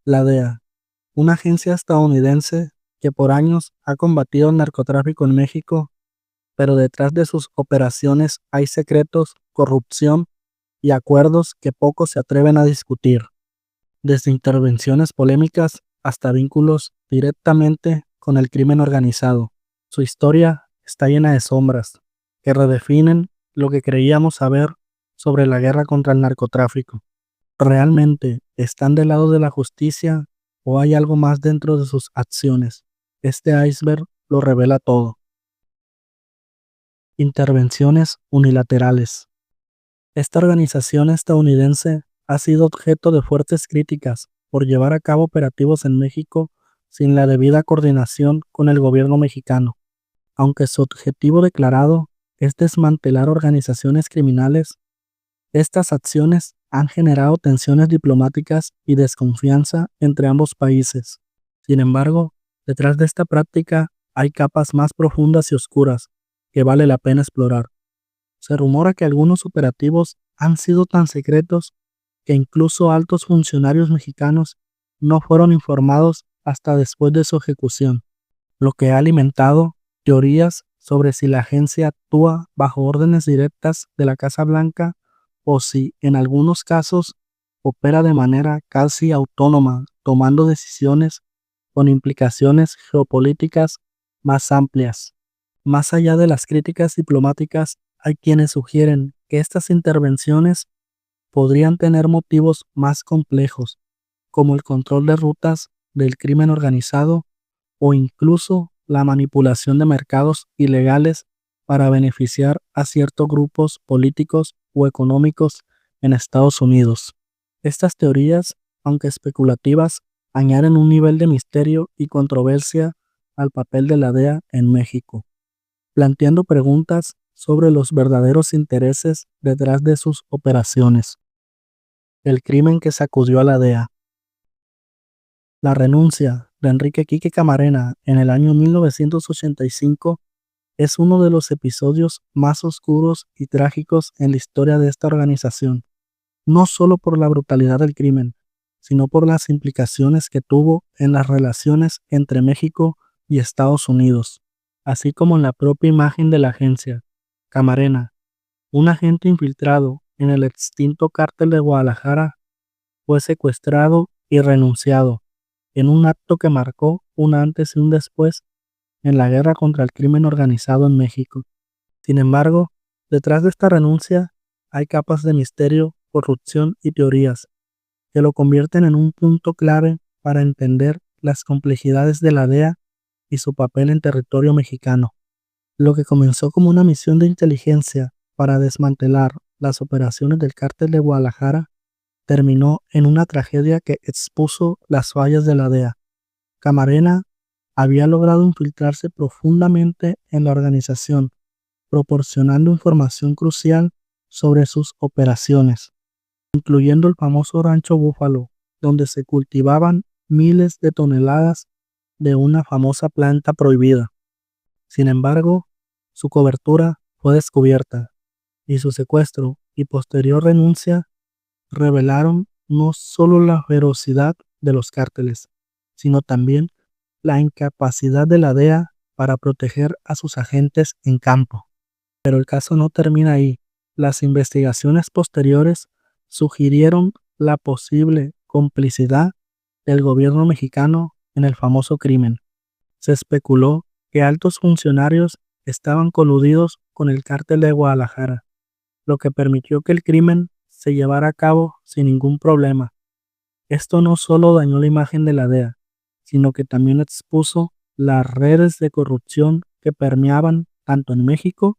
La DEA, una agencia estadounidense que por años ha combatido el narcotráfico en México, pero detrás de sus operaciones hay secretos, corrupción y acuerdos que pocos se atreven a discutir, desde intervenciones polémicas hasta vínculos directamente con el crimen organizado. Su historia está llena de sombras que redefinen lo que creíamos saber sobre la guerra contra el narcotráfico. ¿Realmente están del lado de la justicia o hay algo más dentro de sus acciones? Este iceberg lo revela todo. Intervenciones unilaterales. Esta organización estadounidense ha sido objeto de fuertes críticas por llevar a cabo operativos en México sin la debida coordinación con el gobierno mexicano. Aunque su objetivo declarado es desmantelar organizaciones criminales, estas acciones han generado tensiones diplomáticas y desconfianza entre ambos países. Sin embargo, detrás de esta práctica hay capas más profundas y oscuras que vale la pena explorar. Se rumora que algunos operativos han sido tan secretos que incluso altos funcionarios mexicanos no fueron informados hasta después de su ejecución, lo que ha alimentado teorías sobre si la agencia actúa bajo órdenes directas de la Casa Blanca o si, en algunos casos, opera de manera casi autónoma, tomando decisiones con implicaciones geopolíticas más amplias. Más allá de las críticas diplomáticas, hay quienes sugieren que estas intervenciones podrían tener motivos más complejos, como el control de rutas del crimen organizado o incluso la manipulación de mercados ilegales para beneficiar a ciertos grupos políticos o económicos en Estados Unidos. Estas teorías, aunque especulativas, añaden un nivel de misterio y controversia al papel de la DEA en México, planteando preguntas sobre los verdaderos intereses detrás de sus operaciones. El crimen que sacudió a la DEA. La renuncia de Enrique Quique Camarena en el año 1985 es uno de los episodios más oscuros y trágicos en la historia de esta organización, no solo por la brutalidad del crimen, sino por las implicaciones que tuvo en las relaciones entre México y Estados Unidos, así como en la propia imagen de la agencia. Camarena, un agente infiltrado en el extinto cártel de Guadalajara, fue secuestrado y renunciado en un acto que marcó un antes y un después en la guerra contra el crimen organizado en México. Sin embargo, detrás de esta renuncia hay capas de misterio, corrupción y teorías que lo convierten en un punto clave para entender las complejidades de la DEA y su papel en territorio mexicano. Lo que comenzó como una misión de inteligencia para desmantelar las operaciones del cártel de Guadalajara terminó en una tragedia que expuso las fallas de la DEA. Camarena había logrado infiltrarse profundamente en la organización, proporcionando información crucial sobre sus operaciones, incluyendo el famoso Rancho Búfalo, donde se cultivaban miles de toneladas de una famosa planta prohibida. Sin embargo, su cobertura fue descubierta y su secuestro y posterior renuncia revelaron no solo la ferocidad de los cárteles, sino también la incapacidad de la DEA para proteger a sus agentes en campo. Pero el caso no termina ahí. Las investigaciones posteriores sugirieron la posible complicidad del gobierno mexicano en el famoso crimen. Se especuló que altos funcionarios estaban coludidos con el cártel de Guadalajara, lo que permitió que el crimen se llevara a cabo sin ningún problema. Esto no solo dañó la imagen de la DEA, sino que también expuso las redes de corrupción que permeaban tanto en México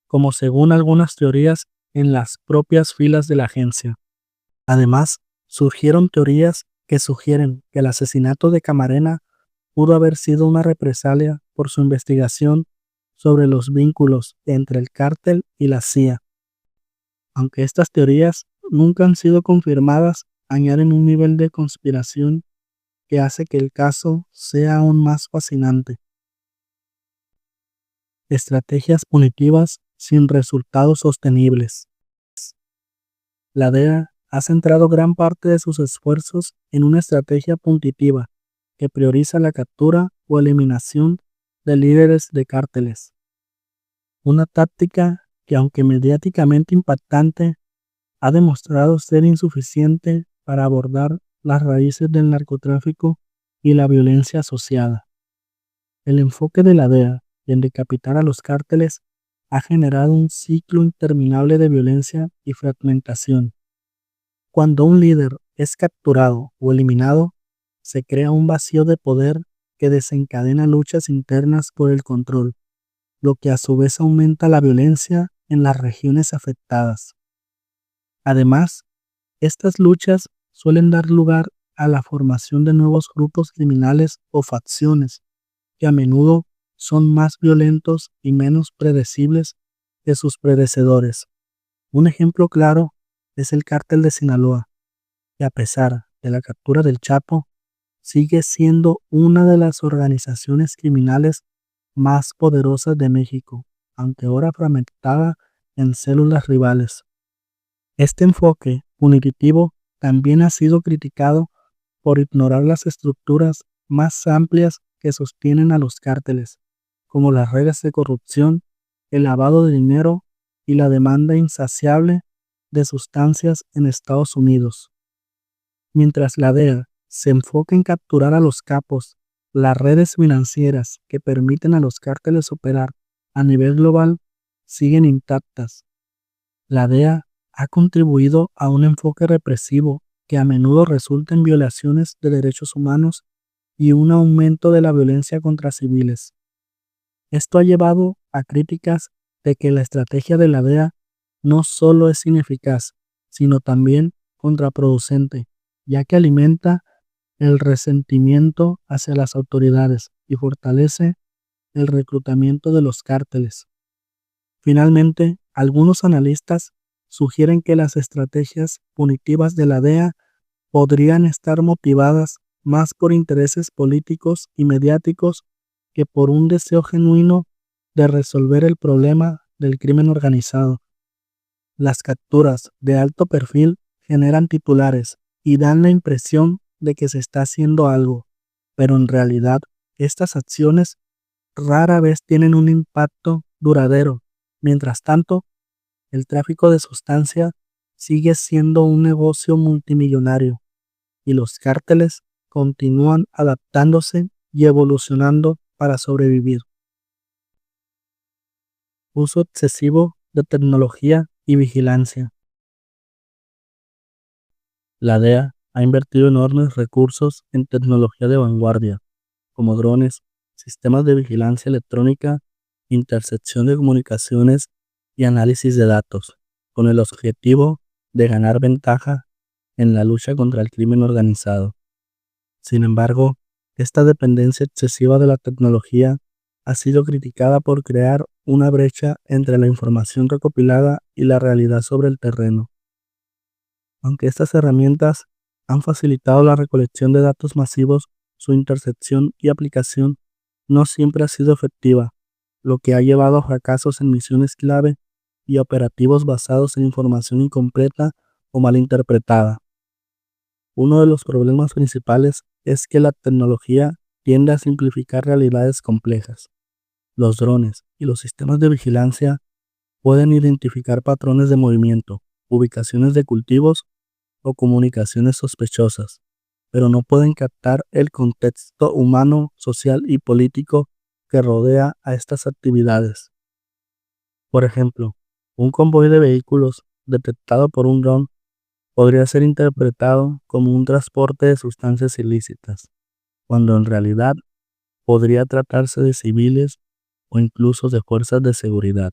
como, según algunas teorías, en las propias filas de la agencia. Además, surgieron teorías que sugieren que el asesinato de Camarena pudo haber sido una represalia por su investigación sobre los vínculos entre el cártel y la CIA. Aunque estas teorías nunca han sido confirmadas, añaden un nivel de conspiración que hace que el caso sea aún más fascinante. Estrategias punitivas sin resultados sostenibles. La DEA ha centrado gran parte de sus esfuerzos en una estrategia punitiva que prioriza la captura o eliminación de líderes de cárteles. Una táctica que, aunque mediáticamente impactante, ha demostrado ser insuficiente para abordar las raíces del narcotráfico y la violencia asociada. El enfoque de la DEA en decapitar a los cárteles ha generado un ciclo interminable de violencia y fragmentación. Cuando un líder es capturado o eliminado, se crea un vacío de poder que desencadena luchas internas por el control, lo que a su vez aumenta la violencia en las regiones afectadas. Además, estas luchas suelen dar lugar a la formación de nuevos grupos criminales o facciones, que a menudo son más violentos y menos predecibles que sus predecesores. Un ejemplo claro es el Cártel de Sinaloa, que a pesar de la captura del Chapo, sigue siendo una de las organizaciones criminales más poderosas de México, aunque ahora fragmentada en células rivales. Este enfoque punitivo también ha sido criticado por ignorar las estructuras más amplias que sostienen a los cárteles, como las redes de corrupción, el lavado de dinero y la demanda insaciable de sustancias en Estados Unidos. Mientras la DEA se enfoca en capturar a los capos, las redes financieras que permiten a los cárteles operar a nivel global siguen intactas. La DEA ha contribuido a un enfoque represivo que a menudo resulta en violaciones de derechos humanos y un aumento de la violencia contra civiles. Esto ha llevado a críticas de que la estrategia de la DEA no solo es ineficaz, sino también contraproducente, ya que alimenta el resentimiento hacia las autoridades y fortalece el reclutamiento de los cárteles. Finalmente, algunos analistas sugieren que las estrategias punitivas de la DEA podrían estar motivadas más por intereses políticos y mediáticos que por un deseo genuino de resolver el problema del crimen organizado. Las capturas de alto perfil generan titulares y dan la impresión de que se está haciendo algo, pero en realidad estas acciones rara vez tienen un impacto duradero. Mientras tanto, el tráfico de sustancia sigue siendo un negocio multimillonario y los cárteles continúan adaptándose y evolucionando para sobrevivir. Uso excesivo de tecnología y vigilancia. La DEA ha invertido enormes recursos en tecnología de vanguardia, como drones, sistemas de vigilancia electrónica, intercepción de comunicaciones y análisis de datos, con el objetivo de ganar ventaja en la lucha contra el crimen organizado. Sin embargo, esta dependencia excesiva de la tecnología ha sido criticada por crear una brecha entre la información recopilada y la realidad sobre el terreno. Aunque estas herramientas han facilitado la recolección de datos masivos, su intercepción y aplicación no siempre ha sido efectiva, lo que ha llevado a fracasos en misiones clave y operativos basados en información incompleta o mal interpretada. Uno de los problemas principales es que la tecnología tiende a simplificar realidades complejas. Los drones y los sistemas de vigilancia pueden identificar patrones de movimiento, ubicaciones de cultivos o comunicaciones sospechosas, pero no pueden captar el contexto humano, social y político que rodea a estas actividades. Por ejemplo, un convoy de vehículos detectado por un dron podría ser interpretado como un transporte de sustancias ilícitas, cuando en realidad podría tratarse de civiles o incluso de fuerzas de seguridad.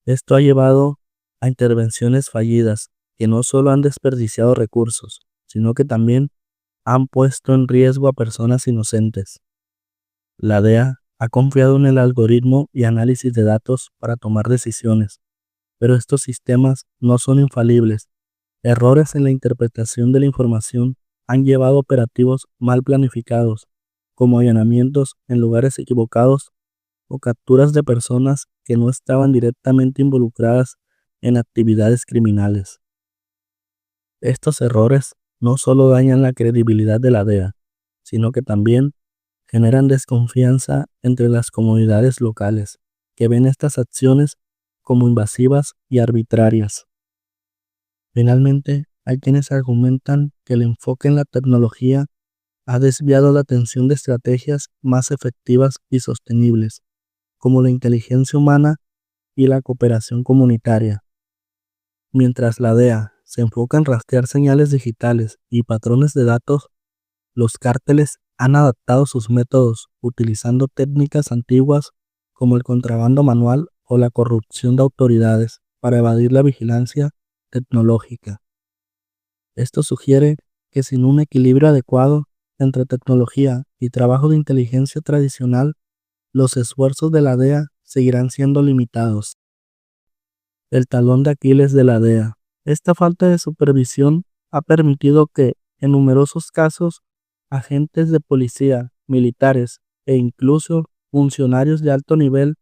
Esto ha llevado a intervenciones fallidas que no solo han desperdiciado recursos, sino que también han puesto en riesgo a personas inocentes. La DEA ha confiado en el algoritmo y análisis de datos para tomar decisiones, pero estos sistemas no son infalibles. Errores en la interpretación de la información han llevado a operativos mal planificados, como allanamientos en lugares equivocados o capturas de personas que no estaban directamente involucradas en actividades criminales. Estos errores no solo dañan la credibilidad de la DEA, sino que también generan desconfianza entre las comunidades locales, que ven estas acciones como invasivas y arbitrarias. Finalmente, hay quienes argumentan que el enfoque en la tecnología ha desviado la atención de estrategias más efectivas y sostenibles, como la inteligencia humana y la cooperación comunitaria. Mientras la DEA se enfoca en rastrear señales digitales y patrones de datos, los cárteles han adaptado sus métodos utilizando técnicas antiguas como el contrabando manual o la corrupción de autoridades para evadir la vigilancia tecnológica. Esto sugiere que sin un equilibrio adecuado entre tecnología y trabajo de inteligencia tradicional, los esfuerzos de la DEA seguirán siendo limitados. El talón de Aquiles de la DEA. Esta falta de supervisión ha permitido que, en numerosos casos, agentes de policía, militares e incluso funcionarios de alto nivel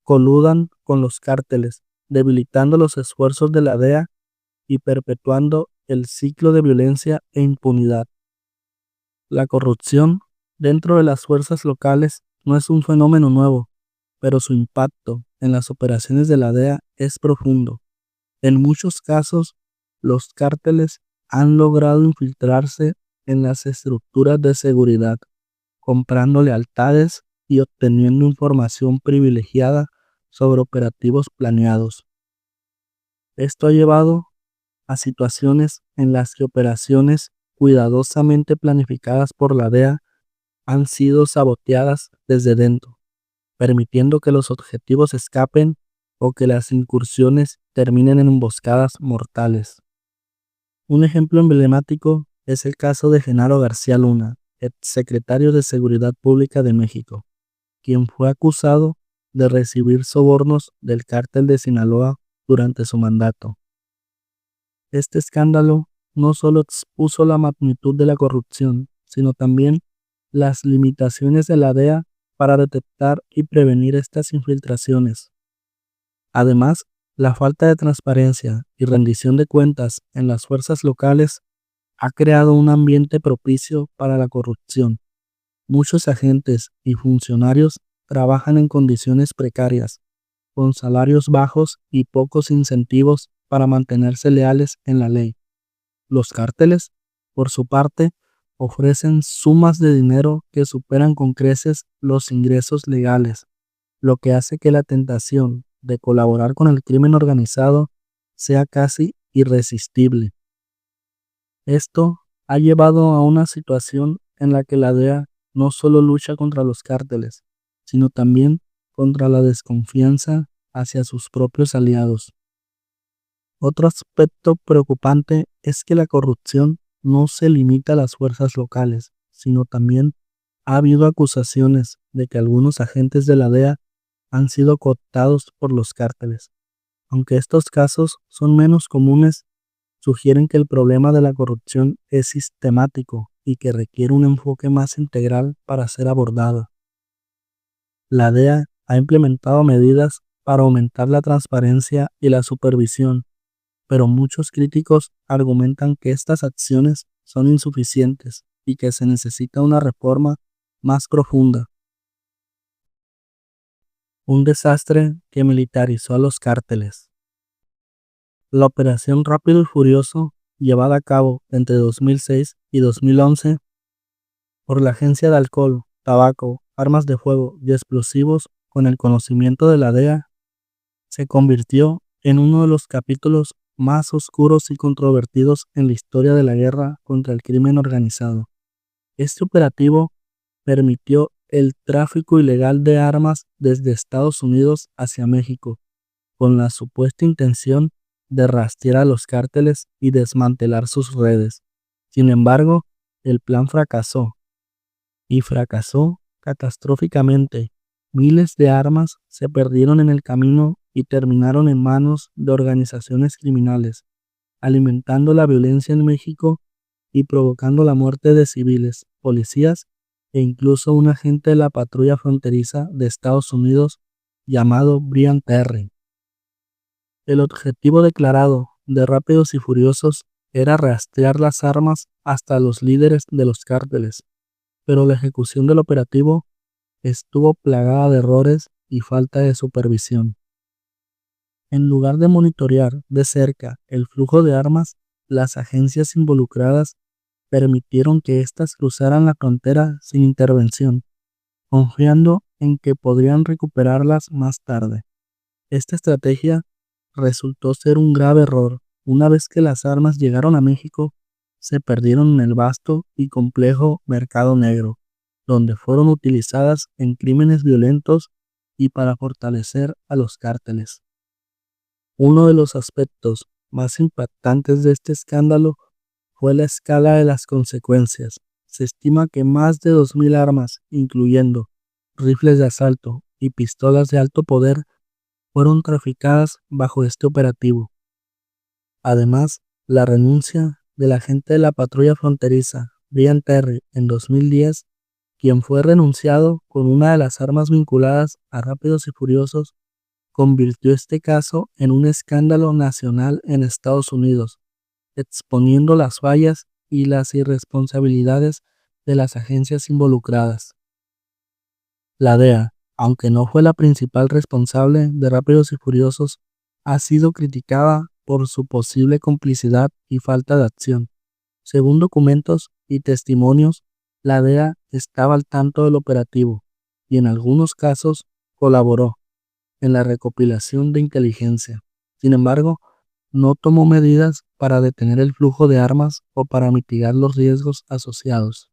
coludan con los cárteles, debilitando los esfuerzos de la DEA y perpetuando el ciclo de violencia e impunidad. La corrupción dentro de las fuerzas locales no es un fenómeno nuevo, pero su impacto en las operaciones de la DEA es profundo. En muchos casos, los cárteles han logrado infiltrarse en las estructuras de seguridad, comprando lealtades y obteniendo información privilegiada sobre operativos planeados. Esto ha llevado a situaciones en las que operaciones cuidadosamente planificadas por la DEA han sido saboteadas desde dentro, permitiendo que los objetivos escapen o que las incursiones terminen en emboscadas mortales. Un ejemplo emblemático es el caso de Genaro García Luna, exsecretario de Seguridad Pública de México, quien fue acusado de recibir sobornos del cártel de Sinaloa durante su mandato. Este escándalo no solo expuso la magnitud de la corrupción, sino también las limitaciones de la DEA para detectar y prevenir estas infiltraciones. Además, la falta de transparencia y rendición de cuentas en las fuerzas locales ha creado un ambiente propicio para la corrupción. Muchos agentes y funcionarios trabajan en condiciones precarias, con salarios bajos y pocos incentivos para mantenerse leales en la ley. Los cárteles, por su parte, ofrecen sumas de dinero que superan con creces los ingresos legales, lo que hace que la tentación de colaborar con el crimen organizado sea casi irresistible. Esto ha llevado a una situación en la que la DEA no solo lucha contra los cárteles, sino también contra la desconfianza hacia sus propios aliados. Otro aspecto preocupante es que la corrupción no se limita a las fuerzas locales, sino también ha habido acusaciones de que algunos agentes de la DEA han sido cooptados por los cárteles. Aunque estos casos son menos comunes, sugieren que el problema de la corrupción es sistemático y que requiere un enfoque más integral para ser abordado. La DEA ha implementado medidas para aumentar la transparencia y la supervisión, pero muchos críticos argumentan que estas acciones son insuficientes y que se necesita una reforma más profunda. Un desastre que militarizó a los cárteles. La operación Rápido y Furioso, llevada a cabo entre 2006 y 2011 por la Agencia de Alcohol, Tabaco, Armas de Fuego y Explosivos con el conocimiento de la DEA, se convirtió en uno de los capítulos más oscuros y controvertidos en la historia de la guerra contra el crimen organizado. Este operativo permitió el tráfico ilegal de armas desde Estados Unidos hacia México, con la supuesta intención de rastrear a los cárteles y desmantelar sus redes. Sin embargo, el plan fracasó, y fracasó catastróficamente. Miles de armas se perdieron en el camino y terminaron en manos de organizaciones criminales, alimentando la violencia en México y provocando la muerte de civiles, policías e incluso un agente de la patrulla fronteriza de Estados Unidos llamado Brian Terry. El objetivo declarado de Rápidos y Furiosos era rastrear las armas hasta los líderes de los cárteles, pero la ejecución del operativo estuvo plagada de errores y falta de supervisión. En lugar de monitorear de cerca el flujo de armas, las agencias involucradas permitieron que éstas cruzaran la frontera sin intervención, confiando en que podrían recuperarlas más tarde. Esta estrategia resultó ser un grave error. Una vez que las armas llegaron a México, se perdieron en el vasto y complejo mercado negro, donde fueron utilizadas en crímenes violentos y para fortalecer a los cárteles. Uno de los aspectos más impactantes de este escándalo fue la escala de las consecuencias. Se estima que más de 2.000 armas, incluyendo rifles de asalto y pistolas de alto poder, fueron traficadas bajo este operativo. Además, la renuncia del agente de la patrulla fronteriza, Brian Terry, en 2010, quien fue renunciado con una de las armas vinculadas a Rápidos y Furiosos, convirtió este caso en un escándalo nacional en Estados Unidos, exponiendo las fallas y las irresponsabilidades de las agencias involucradas. La DEA, aunque no fue la principal responsable de Rápidos y Furiosos, ha sido criticada por su posible complicidad y falta de acción. Según documentos y testimonios, la DEA estaba al tanto del operativo y en algunos casos colaboró en la recopilación de inteligencia. Sin embargo, no tomó medidas para detener el flujo de armas o para mitigar los riesgos asociados.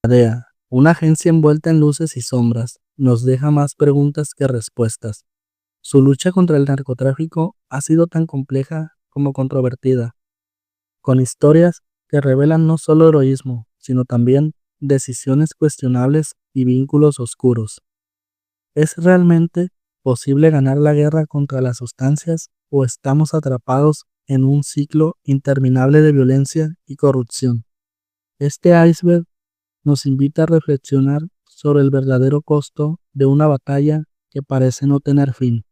La DEA, una agencia envuelta en luces y sombras, nos deja más preguntas que respuestas. Su lucha contra el narcotráfico ha sido tan compleja como controvertida, con historias que revelan no solo heroísmo, sino también decisiones cuestionables y vínculos oscuros. ¿Es realmente posible ganar la guerra contra las sustancias o estamos atrapados en un ciclo interminable de violencia y corrupción? Este iceberg nos invita a reflexionar sobre el verdadero costo de una batalla que parece no tener fin.